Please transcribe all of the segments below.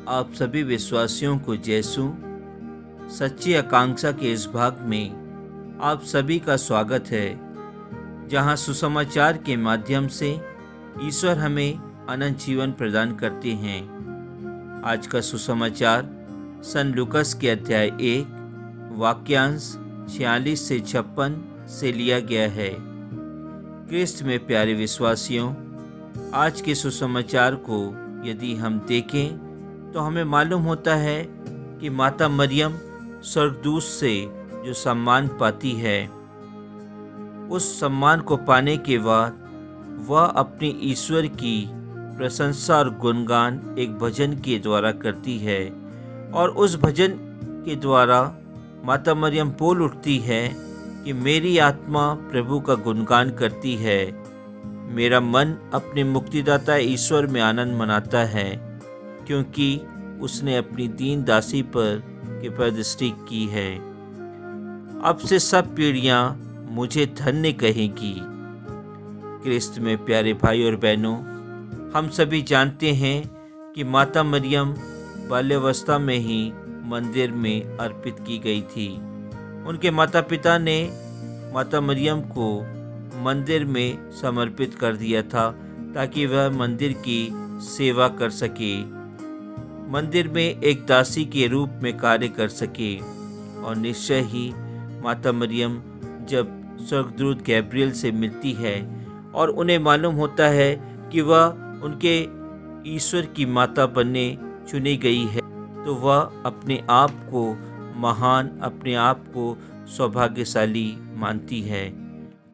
आप सभी विश्वासियों को यीशु सच्ची आकांक्षा के इस भाग में आप सभी का स्वागत है, जहां सुसमाचार के माध्यम से ईश्वर हमें अनंत जीवन प्रदान करते हैं। आज का सुसमाचार सन लूकस के अध्याय 1 वाक्यांश 46 से 56 से लिया गया है। क्रिस्त में प्यारे विश्वासियों, आज के सुसमाचार को यदि हम देखें तो हमें मालूम होता है कि माता मरियम स्वर्गदूत से जो सम्मान पाती है, उस सम्मान को पाने के बाद वह अपने ईश्वर की प्रशंसा और गुणगान एक भजन के द्वारा करती है। और उस भजन के द्वारा माता मरियम बोल उठती है कि मेरी आत्मा प्रभु का गुणगान करती है, मेरा मन अपने मुक्तिदाता ईश्वर में आनंद मनाता है, क्योंकि उसने अपनी दीन दासी पर कृपा दृष्टि की है। अब से सब पीढ़ियां मुझे धन्य कहेंगी। क्रिस्त में प्यारे भाई और बहनों, हम सभी जानते हैं कि माता मरियम बाल्यावस्था में ही मंदिर में अर्पित की गई थी। उनके माता पिता ने माता मरियम को मंदिर में समर्पित कर दिया था ताकि वह मंदिर की सेवा कर सके, मंदिर में एक दासी के रूप में कार्य कर सके। और निश्चय ही माता मरियम जब स्वर्गदूत गैब्रियल से मिलती है और उन्हें मालूम होता है कि वह उनके ईश्वर की माता बनने चुनी गई है, तो वह अपने आप को महान, अपने आप को सौभाग्यशाली मानती है।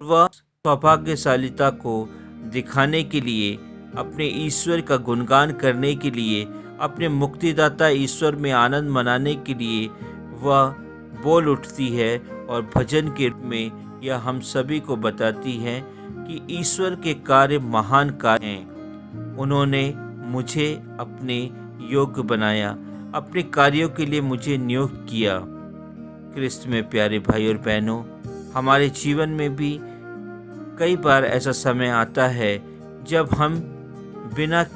वह सौभाग्यशालिता को दिखाने के लिए, अपने ईश्वर का गुणगान करने के लिए, अपने मुक्तिदाता ईश्वर में आनंद मनाने के लिए वह बोल उठती है और भजन के रूप में यह हम सभी को बताती है कि ईश्वर के कार्य महान कार्य हैं। उन्होंने मुझे अपने योग्य बनाया, अपने कार्यों के लिए मुझे नियुक्त किया। क्रिस्त में प्यारे भाई और बहनों, हमारे जीवन में भी कई बार ऐसा समय आता है जब हम बिना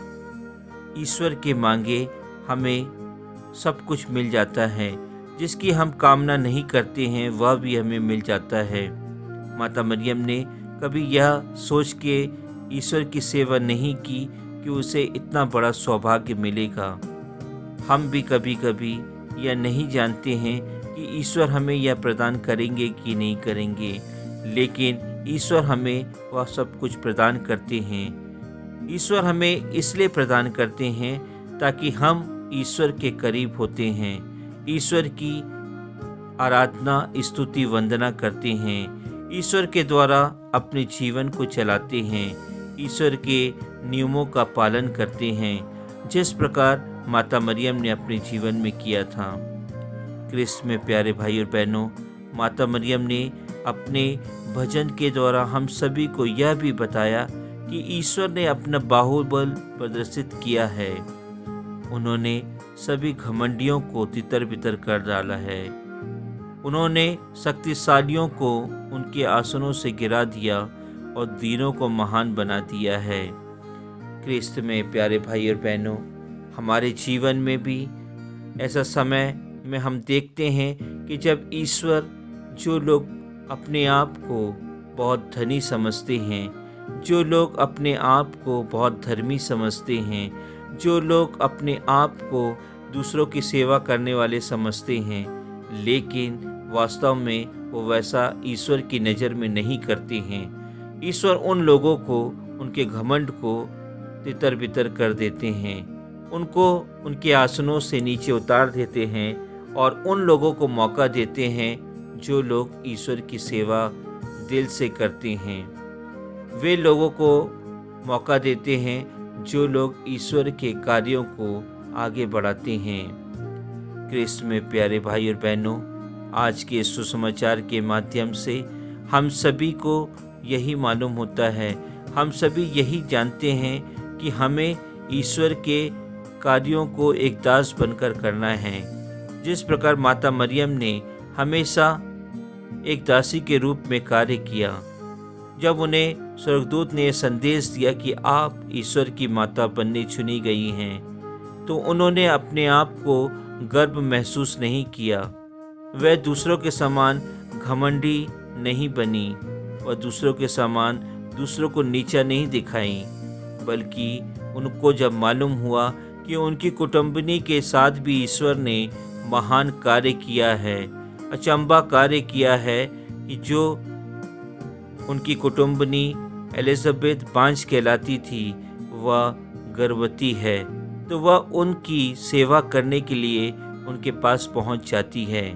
ईश्वर के मांगे हमें सब कुछ मिल जाता है, जिसकी हम कामना नहीं करते हैं वह भी हमें मिल जाता है। माता मरियम ने कभी यह सोच के ईश्वर की सेवा नहीं की कि उसे इतना बड़ा सौभाग्य मिलेगा। हम भी कभी कभी यह नहीं जानते हैं कि ईश्वर हमें यह प्रदान करेंगे कि नहीं करेंगे, लेकिन ईश्वर हमें वह सब कुछ प्रदान करते हैं। ईश्वर हमें इसलिए प्रदान करते हैं ताकि हम ईश्वर के करीब होते हैं, ईश्वर की आराधना, स्तुति, वंदना करते हैं, ईश्वर के द्वारा अपने जीवन को चलाते हैं, ईश्वर के नियमों का पालन करते हैं, जिस प्रकार माता मरियम ने अपने जीवन में किया था। क्रिस्त में प्यारे भाई और बहनों, माता मरियम ने अपने भजन के द्वारा हम सभी को यह भी बताया कि ईश्वर ने अपना बाहुबल प्रदर्शित किया है। उन्होंने सभी घमंडियों को तितर बितर कर डाला है। उन्होंने शक्तिशालियों को उनके आसनों से गिरा दिया और दीनों को महान बना दिया है। क्रिस्त में प्यारे भाई और बहनों, हमारे जीवन में भी ऐसा समय में हम देखते हैं कि जब ईश्वर, जो लोग अपने आप को बहुत धनी समझते हैं, जो लोग अपने आप को बहुत धर्मी समझते हैं, जो लोग अपने आप को दूसरों की सेवा करने वाले समझते हैं, लेकिन वास्तव में वो वैसा ईश्वर की नज़र में नहीं करते हैं। ईश्वर उन लोगों को, उनके घमंड को तितर बितर कर देते हैं, उनको उनके आसनों से नीचे उतार देते हैं और उन लोगों को मौका देते हैं जो लोग ईश्वर की सेवा दिल से करते हैं। वे लोगों को मौका देते हैं जो लोग ईश्वर के कार्यों को आगे बढ़ाते हैं। क्रिस्त में प्यारे भाई और बहनों, आज के सुसमाचार के माध्यम से हम सभी को यही मालूम होता है, हम सभी यही जानते हैं कि हमें ईश्वर के कार्यों को एक दास बनकर करना है। जिस प्रकार माता मरियम ने हमेशा एक दासी के रूप में कार्य किया, जब उन्हें स्वर्गदूत ने संदेश दिया कि आप ईश्वर की माता बनने चुनी गई हैं, तो उन्होंने अपने आप को गर्व महसूस नहीं किया। वह दूसरों के समान घमंडी नहीं बनी। वह दूसरों के समान दूसरों को नीचा नहीं दिखाई, बल्कि उनको जब मालूम हुआ कि उनकी कुटुंबिनी के साथ भी ईश्वर ने महान कार्य किया है, अचंभा कार्य किया है, कि जो उनकी कुटुंबिनी एलिजाबेथ बांझ कहलाती थी वह गर्भवती है, तो वह उनकी सेवा करने के लिए उनके पास पहुंच जाती है।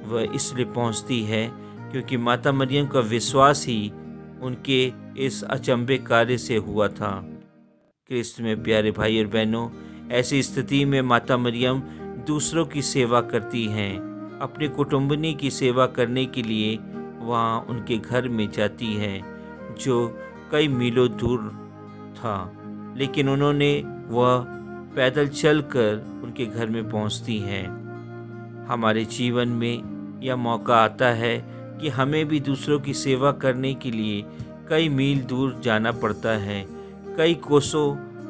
वह इसलिए पहुंचती है क्योंकि माता मरियम का विश्वास ही उनके इस अचंभे कार्य से हुआ था। क्रिस्त में प्यारे भाई और बहनों, ऐसी स्थिति में माता मरियम दूसरों की सेवा करती हैं। अपनी कुटुंबिनी की सेवा करने के लिए वहाँ उनके घर में जाती हैं, जो कई मीलों दूर था, लेकिन उन्होंने वह पैदल चलकर उनके घर में पहुँचती हैं। हमारे जीवन में यह मौका आता है कि हमें भी दूसरों की सेवा करने के लिए कई मील दूर जाना पड़ता है, कई कोसों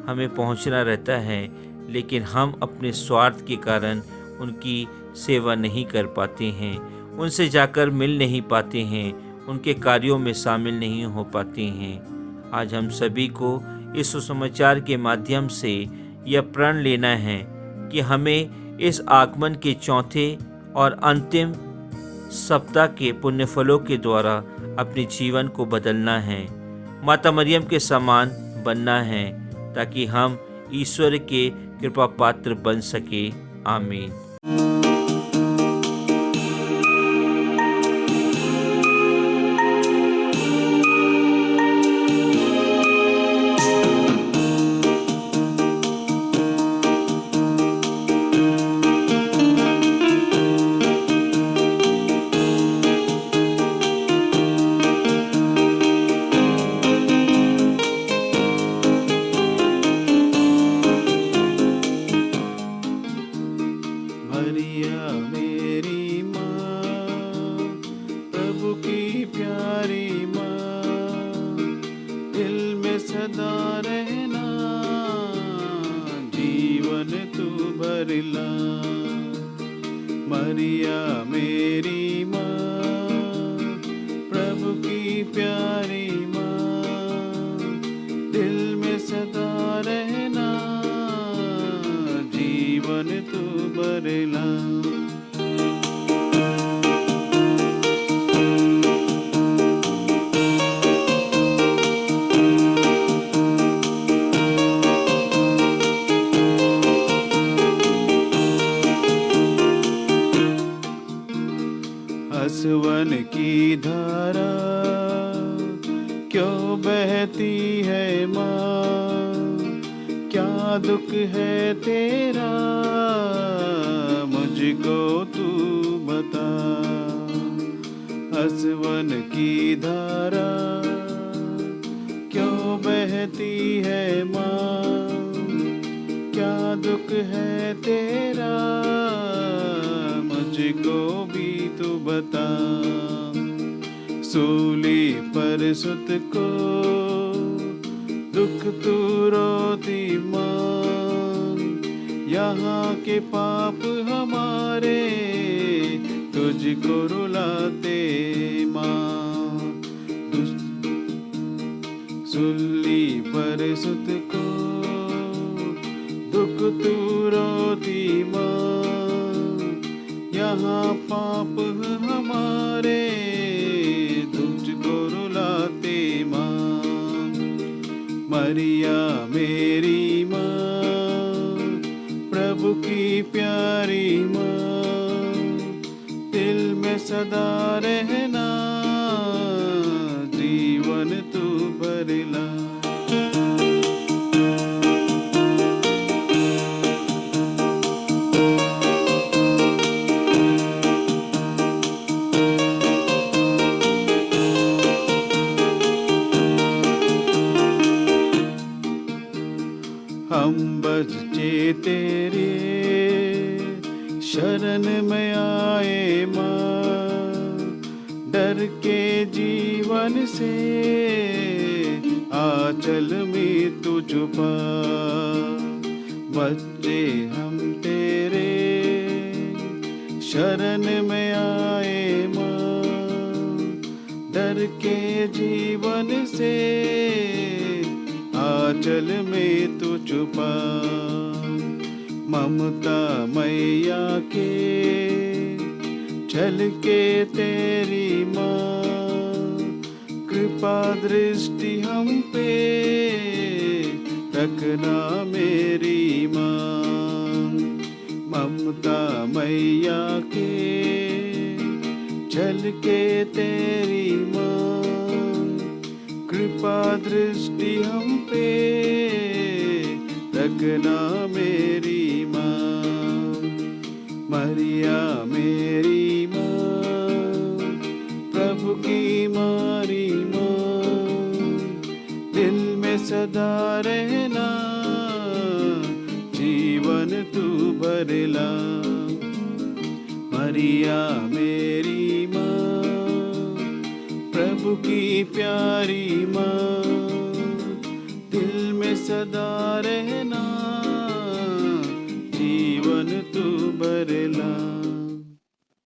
हमें पहुंचना रहता है, लेकिन हम अपने स्वार्थ के कारण उनकी सेवा नहीं कर पाते हैं, उनसे जाकर मिल नहीं पाते हैं, उनके कार्यों में शामिल नहीं हो पाते हैं। आज हम सभी को इस सुसमाचार के माध्यम से यह प्रण लेना है कि हमें इस आगमन के चौथे और अंतिम सप्ताह के पुण्यफलों के द्वारा अपने जीवन को बदलना है, माता मरियम के समान बनना है, ताकि हम ईश्वर के कृपा पात्र बन सके। आमीन। मरिया मेरी माँ, प्रभु की प्यारी माँ, दिल में सदा रहना, जीवन तू भरला। मरिया मेरी माँ, प्रभु की प्यारी माँ, दिल में सदा रहना, जीवन तू भरला। हसवन की धारा क्यों बहती है माँ, क्या दुख है तेरा, मुझको तू बता। हसवन की धारा क्यों बहती है माँ, क्या दुख है तेरा, मुझको भी तू बता। सूली पर सुत को दुख तू रोती माँ, यहाँ के पाप हमारे तुझको रुलाते माँ। सूली पर सुत को दुख तू रोती माँ, यहाँ पाप हमारे तुझको रुलाते माँ। मरिया मेरी माँ, प्रभु की प्यारी माँ, दिल में सदा रहना, जीवन तू भरला। हम बच्चे तेरे शरण में आए माँ, डर के जीवन से आंचल में तू छुपा। बच्चे हम तेरे शरण में आए माँ, डर के जीवन से आंचल में तू छुपा। ममता मैया के छल के तेरी माँ, कृपा दृष्टि हम पे रखना मेरी माँ। ममता मैया के छल के तेरी माँ, कृपा दृष्टि हम पे रखना मेरी माँ। मरिया मेरी माँ, प्रभु की मारी माँ, दिल में सदा रहना, जीवन तू भरला। मरिया मेरी माँ, प्रभु की प्यारी माँ, दिल में सदा रहना, जीवन तू भरला।